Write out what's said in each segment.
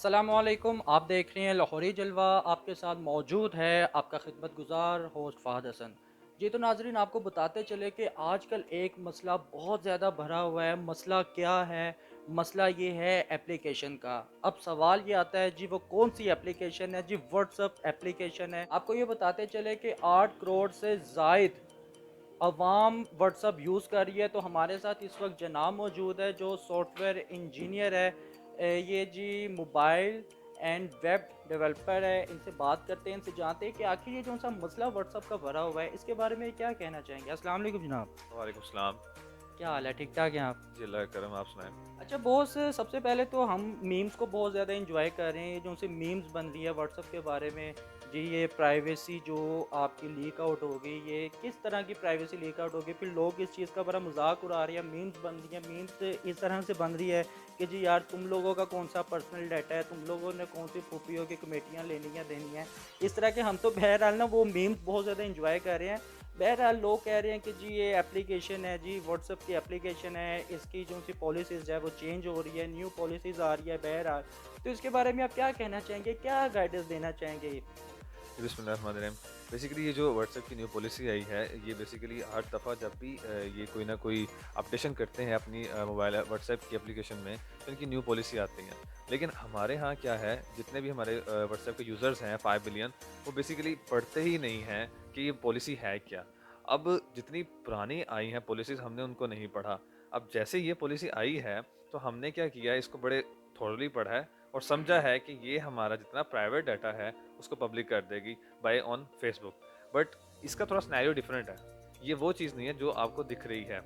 अस्सलामुअलैकुम। आप देख रहे हैं लाहौरी जलवा। आपके साथ मौजूद है आपका खिदमतगुज़ार होस्ट फ़हद हसन। जी तो नाज़रीन, आपको बताते चले कि आजकल एक मसला बहुत ज़्यादा भरा हुआ है। मसला क्या है? मसला ये है एप्लीकेशन का। अब सवाल ये आता है जी, वो कौन सी एप्लीकेशन है? जी व्हाट्सएप एप्लीकेशन है। आपको ये बताते चले कि 8 करोड़ से ज़ायद अवाम व्हाट्सअप यूज़ कर रही है। तो हमारे साथ इस वक्त जनाब मौजूद है जो सॉफ्टवेयर इंजीनियर है। ये जी मोबाइल एंड वेब डेवलपर है। इनसे बात करते हैं, इनसे जानते हैं कि आखिर ये जो सा मसला व्हाट्सअप का भरा हुआ है, इसके बारे में क्या कहना चाहेंगे। अस्सलाम वालेकुम जनाब। वालेकुम सलाम। क्या हाल है? ठीक ठाक हैं आप? जी, अल्लाह का करम, आप सुनाएँ? अच्छा बॉस, सबसे पहले तो हम मीम्स को बहुत ज़्यादा एंजॉय कर रहे हैं। ये जो से मीम्स बन रही है व्हाट्सएप के बारे में, जी ये प्राइवेसी जो आपकी लीक आउट हो गई, ये किस तरह की प्राइवेसी लीक आउट हो गई? फिर लोग इस चीज़ का बड़ा मजाक उड़ा रहे हैं। मीम्स बन रही है, मीम्स इस तरह से बन रही है कि जी यार तुम लोगों का कौन सा पर्सनल डाटा है, तुम लोगों ने कौन सी फूफियों की कमेटियाँ लेनी है देनी है। इस तरह के हम तो बहरहाल ना वो मीम्स बहुत ज़्यादा इंजॉय कर रहे हैं। बहरहाल लोग कह रहे हैं कि जी ये एप्लीकेशन है, जी व्हाट्सएप की एप्लीकेशन है, इसकी जो सी पॉलिसीज़ है वो चेंज हो रही है, न्यू पॉलिसीज़ आ रही है बहरहाल। तो इसके बारे में आप क्या कहना चाहेंगे? क्या गाइडेंस देना चाहेंगे? जी, बिस्मिल्लाहिर्रहमानिर्रहीम। बेसिकली ये जो व्हाट्सएप की न्यू पॉलिसी आई है, ये बेसिकली हर दफ़ा जब भी ये कोई ना कोई अपडेशन करते हैं अपनी मोबाइल व्हाट्सएप की एप्लीकेशन में, तो इनकी न्यू पॉलिसी आती है। लेकिन हमारे यहाँ क्या है, जितने भी हमारे व्हाट्सएप के यूज़र्स हैं 5 बिलियन, वो बेसिकली पढ़ते ही नहीं हैं कि ये पॉलिसी है क्या। अब जितनी पुरानी आई हैं पॉलिसीज़, हमने उनको नहीं पढ़ा। अब जैसे ये पॉलिसी आई है, तो हमने क्या किया, इसको बड़े थॉरली पढ़ा है और समझा है कि ये हमारा जितना प्राइवेट डाटा है उसको पब्लिक कर देगी बाय ऑन फेसबुक। बट इसका थोड़ा सिनेरियो डिफरेंट है। ये वो चीज़ नहीं है जो आपको दिख रही है।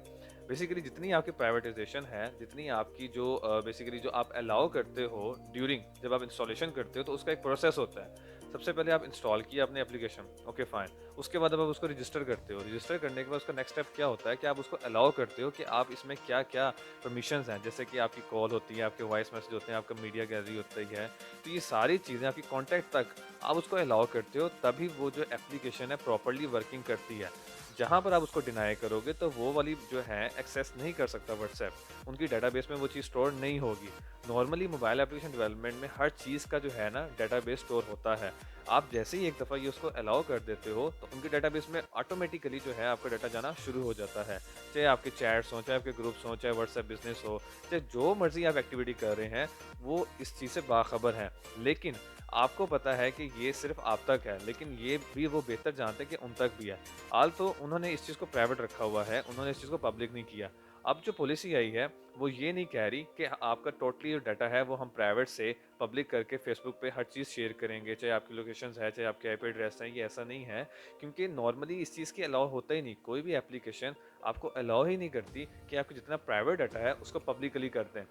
बेसिकली जितनी आपकी प्राइवेटाइजेशन है, जितनी आपकी जो बेसिकली जो आप अलाउ करते हो ड्यूरिंग जब आप इंस्टॉलेशन करते हो, तो उसका एक प्रोसेस होता है। सबसे पहले आप इंस्टॉल किया अपने एप्लीकेशन, ओके फाइन। उसके बाद अब आप उसको रजिस्टर करते हो। रजिस्टर करने के बाद उसका नेक्स्ट स्टेप क्या होता है कि आप उसको अलाउ करते हो कि आप इसमें क्या-क्या परमिशंस हैं। जैसे कि आपकी कॉल होती है, आपके वॉइस मैसेज होते हैं, आपका मीडिया गैलरी होती है। तो ये सारी चीज़ें आपकी कॉन्टैक्ट तक आप उसको अलाउ करते हो, तभी वो जो एप्लीकेशन है प्रॉपर्ली वर्किंग करती है। जहाँ पर आप उसको डिनाई करोगे तो वो वाली जो है एक्सेस नहीं कर सकता व्हाट्सएप। उनकी डेटाबेस में वो चीज़ स्टोर नहीं होगी। नॉर्मली मोबाइल एप्लीकेशन डेवलपमेंट में हर चीज़ का जो है ना डेटाबेस स्टोर होता है। आप जैसे ही एक दफ़ा ये उसको अलाउ कर देते हो, तो उनके डेटाबेस में ऑटोमेटिकली जो है आपका डाटा जाना शुरू हो जाता है। चाहे आपके चैट्स हों, चाहे आपके ग्रुप्स हों, चाहे व्हाट्सएप बिज़नेस हो, चाहे जो मर्ज़ी आप एक्टिविटी कर रहे हैं, वो इस चीज़ से बाखबर हैं। लेकिन आपको पता है कि ये सिर्फ़ आप तक है, लेकिन ये भी वो बेहतर जानते हैं कि उन तक भी है। हाल तो उन्होंने इस चीज़ को प्राइवेट रखा हुआ है, उन्होंने इस चीज़ को पब्लिक नहीं किया। अब जो पॉलिसी आई है, वो ये नहीं कह रही कि आपका टोटली जो डाटा है, वो हम प्राइवेट से पब्लिक करके फेसबुक पे हर चीज़ शेयर करेंगे, चाहे आपकी लोकेशंस है, चाहे आपके आईपी एड्रेस है, ये ऐसा नहीं है। क्योंकि नॉर्मली इस चीज़ की अलाउ होता ही नहीं, कोई भी एप्लीकेशन आपको अलाउ ही नहीं करती कि आपका जितना प्राइवेट डाटा है, उसको पब्लिकली कर दें।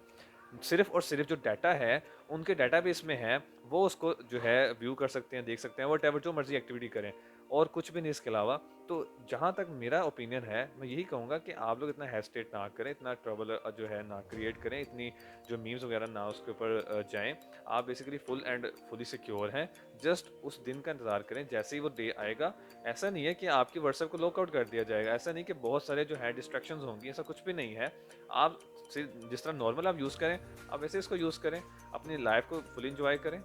सिर्फ़ और सिर्फ़ जो डाटा है, उनके डाटाबेस में है, वो उसको जो है व्यू कर सकते हैं, देख सकते हैं, व्हाटएवर जो मर्ज़ी एक्टिविटी करें और कुछ भी नहीं इसके अलावा। तो जहाँ तक मेरा ओपिनियन है, मैं यही कहूँगा कि आप लोग इतना हेजिटेट ना करें, इतना ट्रबल जो है ना क्रिएट करें, इतनी जो मीम्स वगैरह ना उसके ऊपर जाएँ। आप basically full and fully secure हैं। जस्ट उस दिन का इंतज़ार करें, जैसे ही वो डे आएगा। ऐसा नहीं है कि आपके व्हाट्सएप को लॉक आउट कर दिया जाएगा, ऐसा नहीं कि बहुत सारे जो है डिस्ट्रैक्शंस होंगी, ऐसा कुछ भी नहीं है। आप जिस तरह नॉर्मल आप यूज़ करें, आप वैसे इसको यूज़ करें, अपनी लाइफ़ को फुल एन्जॉय करें।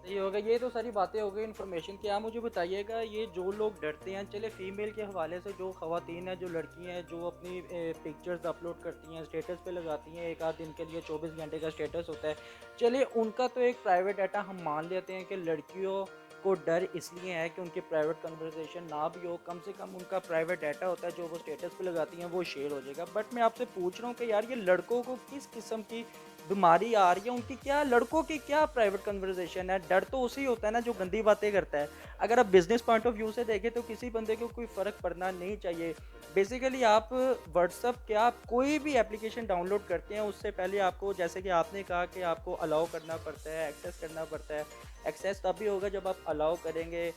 सही होगा। ये तो सारी बातें हो गई इन्फॉर्मेशन की। आप मुझे बताइएगा, ये जो लोग डरते हैं, चले फीमेल के हवाले से जो ख़वातीन हैं, जो लड़की हैं, जो अपनी पिक्चर्स अपलोड करती हैं, स्टेटस पे लगाती हैं, एक आध दिन के लिए 24 घंटे का स्टेटस होता है। चलिए उनका तो एक प्राइवेट डाटा हम मान लेते हैं कि लड़कियों को डर इसलिए है कि उनकी प्राइवेट कन्वर्सेशन ना भी हो, कम से कम उनका प्राइवेट डाटा होता है जो वो स्टेटस पे लगाती हैं वो शेयर हो जाएगा। बट मैं आपसे पूछ रहा हूँ कि यार ये लड़कों को किस किस्म की बीमारी आ रही है? उनकी क्या, लड़कों की क्या प्राइवेट कन्वर्सेशन है? डर तो उसी होता है ना जो गंदी बातें करता है। अगर आप बिजनेस पॉइंट ऑफ व्यू से देखें तो किसी बंदे को कोई फ़र्क पड़ना नहीं चाहिए। बेसिकली आप व्हाट्सएप के आप कोई भी एप्लीकेशन डाउनलोड करते हैं, उससे पहले आपको, जैसे कि आपने कहा कि आपको अलाउ करना पड़ता है, एक्सेस करना पड़ता है। एक्सेस तभी होगा जब आप अलाउ करेंगे,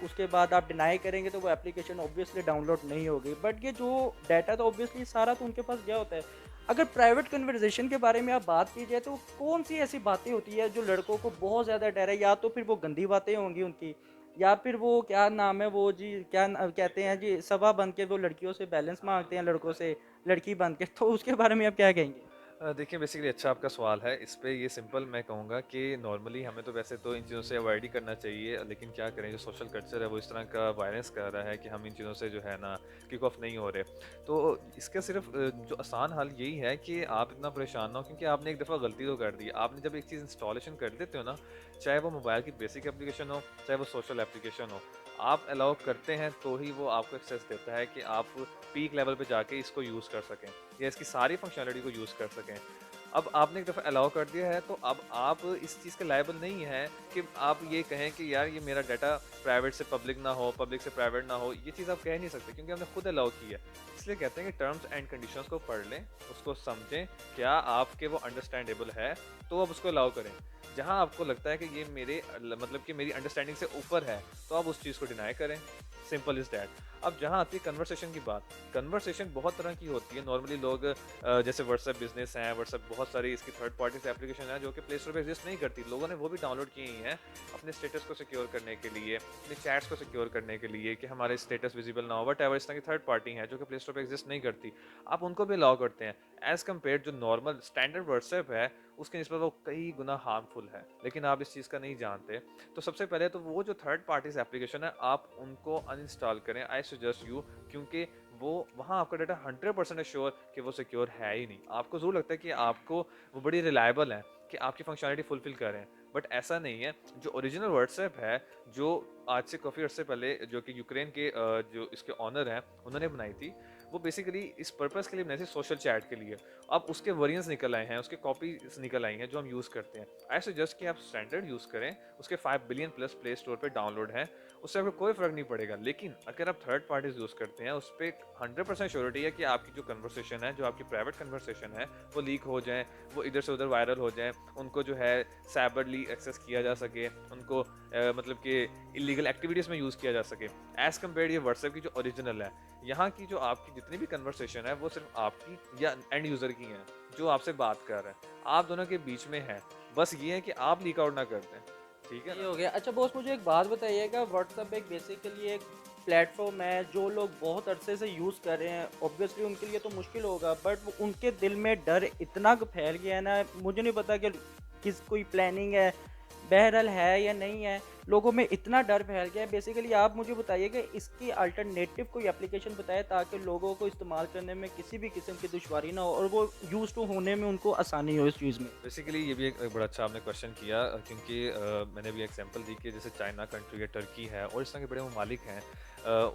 उसके बाद आप डिनाई करेंगे तो वो एप्लीकेशन ऑब्वियसली डाउनलोड नहीं होगी। बट ये जो डाटा तो ऑब्वियसली सारा तो उनके पास गया होता है। अगर प्राइवेट कन्वर्सेशन के बारे में आप बात की जाए तो कौन सी ऐसी बातें होती है जो लड़कों को बहुत ज़्यादा डर है? या तो फिर वो गंदी बातें होंगी उनकी, या फिर वो क्या नाम है वो जी, क्या कहते हैं जी, सवा बन के वो लड़कियों से बैलेंस मांगते हैं लड़कों से, लड़की बन के। तो उसके बारे में आप क्या कहेंगे? देखिए बेसिकली अच्छा आपका सवाल है। इस पे ये सिंपल मैं कहूँगा कि नॉर्मली हमें तो वैसे तो इन चीज़ों से अवॉइड ही करना चाहिए, लेकिन क्या करें जो सोशल कल्चर है वो इस तरह का वायलेंस कर रहा है कि हम इन चीज़ों से जो है ना किक ऑफ नहीं हो रहे। तो इसका सिर्फ़ जो आसान हल यही है कि आप इतना परेशान ना हो, क्योंकि आपने एक दफ़ा गलती तो कर दी। आपने जब एक चीज़ इंस्टॉलेशन कर देते हो ना, चाहे वो मोबाइल की बेसिक एप्लीकेशन हो, चाहे वो सोशल एप्लीकेशन हो, आप अलाउ करते हैं तो ही वो आपको एक्सेस देता है कि आप पीक लेवल पे जाके इसको यूज़ कर सकें या इसकी सारी फंक्शनैलिटी को यूज़ कर सकें। अब आपने एक दफ़ा अलाउ कर दिया है तो अब आप इस चीज़ के लायबल नहीं हैं कि आप ये कहें कि यार ये मेरा डाटा प्राइवेट से पब्लिक ना हो, पब्लिक से प्राइवेट ना हो। ये चीज़ आप कह नहीं सकते क्योंकि हमने खुद अलाउ की है। इसलिए कहते हैं कि टर्म्स एंड कंडीशंस को पढ़ लें, उसको समझें, क्या आपके वो अंडरस्टैंडेबल है, तो आप उसको अलाउ करें। जहाँ आपको लगता है कि ये मेरे मतलब कि मेरी अंडरस्टैंडिंग से ऊपर है, तो आप उस चीज़ को डिनाई करें। Simple is that. अब जहाँ आती है कन्वर्सेशन की बात, कन्वर्सेशन बहुत तरह की होती है। नॉर्मली लोग जैसे व्हाट्सएप बिज़नेस है, व्हाट्सएप बहुत सारी इसकी थर्ड पार्टीज़ एप्लीकेशन है जो कि प्ले स्टोर पे एग्ज़िस्ट नहीं करती। लोगों ने वो भी डाउनलोड की ही हैं अपने स्टेटस को सिक्योर करने के लिए, अपने चैट्स को सिक्योर करने के लिए कि हमारे स्टेटस विज़िबल ना हो। व्हाटएवर इस तरह की थर्ड पार्टी हैं जो कि प्ले स्टोर पे एग्ज़िस्ट नहीं करती। आप उनको भी अलाउ करते हैं। एज़ कम्पेयर जो नॉर्मल स्टैंडर्ड व्हाट्सएप है, उसके निस्बत वो कई गुना हार्मफुल है। लेकिन आप इस चीज़ का नहीं जानते। तो सबसे पहले तो वो जो थर्ड पार्टीज़ एप्लीकेशन है, आप उनको अनइंस्टॉल करें। आई सजेस्ट यू, क्योंकि वो वहाँ आपका डाटा 100% एश्योर कि वो सिक्योर है ही नहीं। आपको ज़रूर लगता है कि आपको वो बड़ी रिलायबल है कि आपकी फंक्शनैलिटी फुलफ़िल कर रहे हैं, बट ऐसा नहीं है। जो ओरिजिनल व्हाट्सएप है, जो आज से काफ़ी अर्से पहले जो कि यूक्रेन के जो इसके ओनर हैं, उन्होंने बनाई थी, वो बेसिकली इस पर्पज़ के लिए बनाई थी, सोशल चैट के लिए। अब उसके वेरिएंट्स निकल आए हैं, उसके कॉपीज़ निकल आई हैं जो हम यूज़ करते हैं। आई सजेस्ट कि आप स्टैंडर्ड यूज़ करें, उसके 5 बिलियन प्लस प्ले स्टोर पे डाउनलोड हैं, उससे आपको कोई फ़र्क नहीं पड़ेगा। लेकिन अगर आप थर्ड पार्टीज़ यूज़ करते हैं, उस पे 100% श्योरिटी है कि आपकी जो कन्वर्सेशन है, जो आपकी प्राइवेट कन्वर्सेशन है, वो लीक हो जाएँ, वो इधर से उधर वायरल हो जाएँ, उनको जो है साइबरली एक्सेस किया जा सके, उनको मतलब कि इल्लीगल एक्टिविटीज़ में यूज़ किया जा सके। एज़ कम्पेयर्ड ये व्हाट्सएप की जो ओरिजिनल है, यहाँ की जो आपकी जितनी भी कन्वर्सेशन है, वो सिर्फ़ आपकी या एंड यूज़र की है, जो आपसे बात कर रहा है। आप दोनों के बीच में है। बस ये है कि आप लीक आउट ना कर दें। ठीक है ये ना? हो गया। अच्छा बॉस, मुझे एक बात बताइएगा, व्हाट्सएप एक बेसिकली एक प्लेटफॉर्म है जो लोग बहुत अरसे से यूज़ कर रहे हैं। ऑब्वियसली उनके लिए तो मुश्किल होगा, बट उनके दिल में डर इतना फैल गया है ना, मुझे नहीं पता कि किस कोई प्लानिंग है, बहरहाल है या नहीं है। लोगों में इतना डर फैल गया है। बेसिकली आप मुझे बताइए कि इसकी अल्टरनेटिव कोई एप्लीकेशन बताएं ताकि लोगों को इस्तेमाल करने में किसी भी किस्म की दुश्वारी ना हो और वो यूज़ टू होने में उनको आसानी हो इस चीज़ में। बेसिकली ये भी एक बड़ा अच्छा आपने क्वेश्चन किया, क्योंकि मैंने भी एग्जांपल दी कि जैसे चाइना कंट्री है, टर्की है और इस तरह के बड़े ममालिक हैं।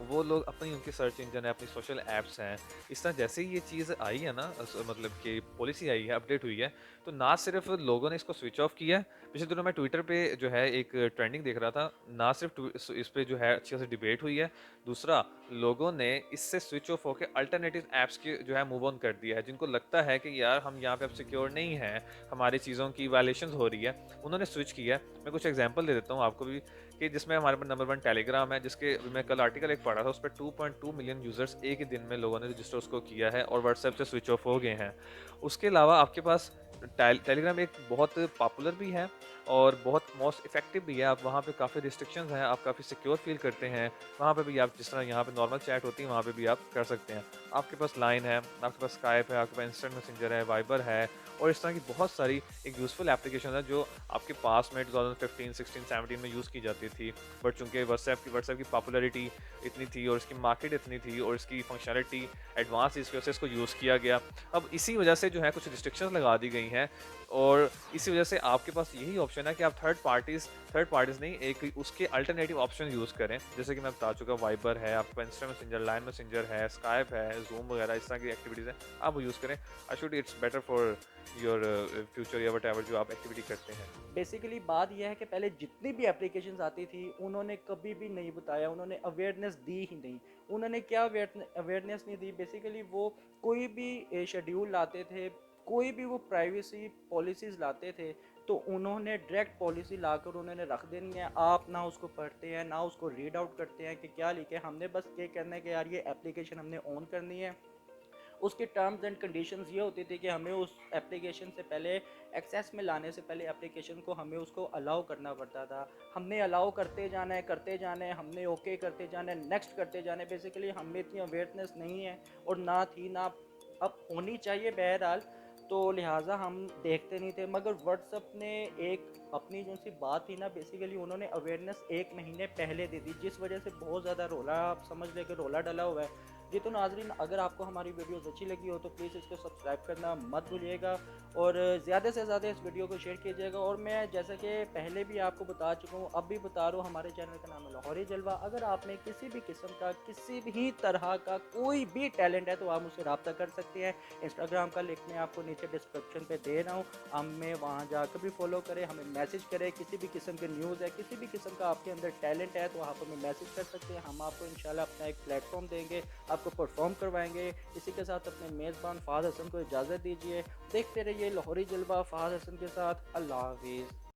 वो लोग अपनी उनकी सर्च इंजन है, अपनी सोशल ऐप्स हैं। इस तरह जैसे ही ये चीज़ आई है ना, मतलब कि पॉलिसी आई है, अपडेट हुई है, तो ना सिर्फ लोगों ने इसको स्विच ऑफ किया है। पिछले दिनों मैं ट्विटर पे जो है एक ट्रेंडिंग देख रहा था, ना सिर्फ इस पे जो है अच्छी खासी डिबेट हुई है, दूसरा लोगों ने इससे स्विच ऑफ होकर अल्टरनेटिव ऐप्स की जो है मूव ऑन कर दिया है। जिनको लगता है कि यार हम यहाँ पे अब सिक्योर नहीं है, हमारी चीज़ों की वायलेशंस हो रही है, उन्होंने स्विच किया है। मैं कुछ एग्जांपल दे देता हूँ आपको भी, कि जिसमें हमारे पास नंबर 1 टेलीग्राम है, जिसके अभी मैं कल आर्टिकल एक पढ़ा था, उस पे 2.2 मिलियन यूज़र्स एक ही दिन में लोगों ने रजिस्टर उसको किया है और व्हाट्सएप से स्विच ऑफ हो गए हैं। उसके अलावा आपके पास टेलीग्राम एक बहुत पॉपुलर भी है और बहुत मोस्ट इफ़ेक्टिव भी है। आप वहाँ पे काफ़ी रिस्ट्रिक्शंस हैं, आप काफ़ी सिक्योर फ़ील करते हैं। वहाँ पे भी आप जिस तरह यहाँ पे नॉर्मल चैट होती है, वहाँ पे भी आप कर सकते हैं। आपके पास लाइन है, आपके पास स्काइप है, आपके पास इंस्टेंट मैसेंजर है, वाइबर है और इस तरह की बहुत सारी एक यूज़फुल एप्लीकेशन है जो आपके पास में 2015, 16, 17 में यूज़ की जाती थी। बट चूँकि व्हाट्सएप की पॉपुलैरिटी इतनी थी और इसकी मार्केट इतनी थी और इसकी फंक्शनैलिटी एडवांस थी, इस वजह से इसको यूज़ किया गया। अब इसी वजह से जो है कुछ रिस्ट्रिक्शंस लगा दी गई हैं और इसी वजह से आपके पास यही ऑप्शन है कि आप थर्ड पार्टीज़ नहीं, एक उसके अल्टरनेटिव ऑप्शन यूज़ करें। जैसे कि मैं बता चुका, वाइबर है, आपका इंस्टा मैसेंजर, लाइन मैसेंजर है, स्काइप है, ज़ूम वगैरह इस तरह की एक्टिविटीज़ हैं, आप वो यूज़ करें। I should it's better for your future या व्हाटएवर जो आप एक्टिविटी करते हैं। बेसिकली बात यह है कि पहले जितनी भी एप्लीकेशंस आती थी उन्होंने कभी भी नहीं बताया, उन्होंने अवेयरनेस दी ही नहीं। उन्होंने क्या अवेयरनेस नहीं दी, बेसिकली वो कोई भी शेड्यूल लाते थे, कोई भी वो प्राइवेसी पॉलिसीज़ लाते थे, तो उन्होंने डायरेक्ट पॉलिसी लाकर उन्होंने रख देनी है। आप ना उसको पढ़ते हैं ना उसको रीड आउट करते हैं कि क्या लिखे। हमने बस ये कहना है कि यार ये एप्लीकेशन हमने ऑन करनी है। उसके टर्म्स एंड कंडीशंस ये होती थी कि हमें उस एप्लीकेशन से पहले, एक्सेस में लाने से पहले एप्लीकेशन को हमें उसको अलाउ करना पड़ता था। हमने अलाउ करते जाना है, हमने ओके करते जाना है, नेक्स्ट करते जाना है। बेसिकली हमें इतनी अवेयरनेस नहीं है और ना थी, ना अब होनी चाहिए। बहरहाल तो लिहाजा हम देखते नहीं थे, मगर व्हाट्सएप ने एक अपनी जो सी बात थी ना, बेसिकली उन्होंने अवेयरनेस 1 महीने पहले दे दी, जिस वजह से बहुत ज़्यादा रोला, आप समझ लें कि रोला डला हुआ है। जी तो नाज़रीन, अगर आपको हमारी वीडियोज़ अच्छी लगी हो तो प्लीज़ इसको सब्सक्राइब करना मत भूलिएगा और ज़्यादा से ज़्यादा इस वीडियो को शेयर कीजिएगा। और मैं जैसा कि पहले भी आपको बता चुका हूँ, अब भी बता रहा हूँ, हमारे चैनल का नाम है लाहौरी जलवा। अगर आप में किसी भी किस्म का, किसी भी तरह का कोई भी टैलेंट है तो आप मुझसे रब्ता कर सकते हैं। इंस्टाग्राम का लिंक मैं आपको नीचे डिस्क्रिप्शन पे दे रहा हूँ, हमें वहाँ जाकर भी फॉलो करें, हमें मैसेज करें। किसी भी किस्म की न्यूज़ है, किसी भी किस्म का आपके अंदर टैलेंट है तो आप हमें मैसेज कर सकते हैं। हम आपको इंशाल्लाह अपना एक प्लेटफॉर्म देंगे, आपको परफॉर्म करवाएंगे। इसी के साथ अपने मेज़बान फ़ाद हसन को इजाज़त दीजिए। देखते रहिए लाहौरी जलवा फ़ाद हसन के साथ। अल्लाह हाफिज़।